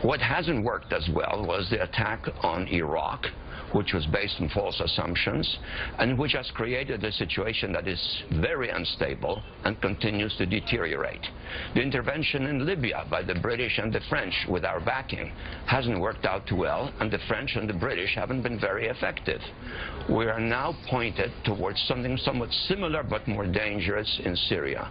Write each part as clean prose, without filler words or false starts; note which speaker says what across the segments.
Speaker 1: What hasn't worked as well was the attack on Iraq, which was based on false assumptions, and which has created a situation that is very unstable and continues to deteriorate. The intervention in Libya by the British and the French with our backing hasn't worked out too well, and the French and the British haven't been very effective. We are now pointed towards something somewhat similar but more dangerous in Syria,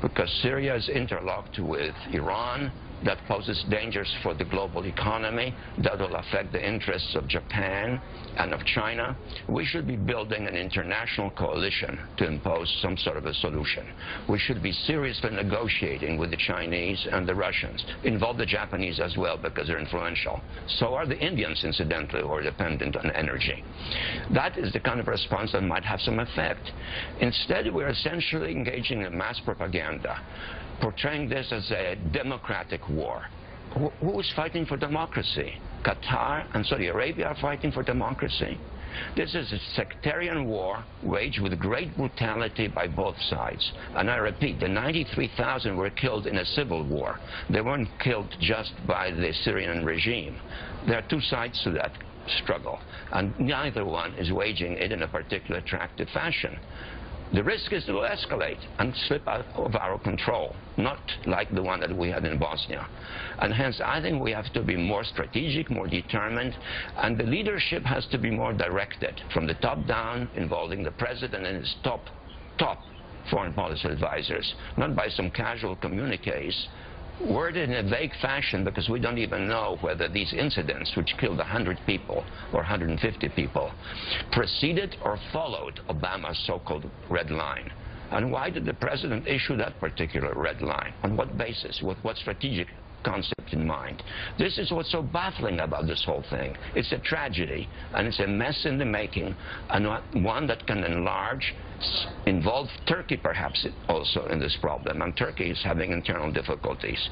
Speaker 1: because Syria is interlocked with Iran. That poses dangers for the global economy. That will affect the interests of Japan and of China. We should be building an international coalition to impose some sort of a solution. We should be seriously negotiating with the Chinese and the Russians. Involve the Japanese as well, because they're influential. So are the Indians, incidentally, who are dependent on energy. That is the kind of response that might have some effect. Instead, we're essentially engaging in mass propaganda, portraying this as a democratic war. Who is fighting for democracy? Qatar and Saudi Arabia are fighting for democracy. This is a sectarian war waged with great brutality by both sides. And I repeat, the 93,000 were killed in a civil war. They weren't killed just by the Syrian regime. There are two sides to that struggle, and neither one is waging it in a particularly attractive fashion. The risk is to escalate and slip out of our control, not like the one that we had in Bosnia. And hence, I think we have to be more strategic, more determined, and the leadership has to be more directed from the top down, involving the president and his top foreign policy advisors, not by some casual communiques worded in a vague fashion, because we don't even know whether these incidents, which killed 100 people or 150 people, preceded or followed Obama's so-called red line. And why did the president issue that particular red line? On what basis? With what strategic concept in mind? This is what's so baffling about this whole thing. It's a tragedy, and it's a mess in the making, and one that can enlarge, involve Turkey perhaps also in this problem, and Turkey is having internal difficulties.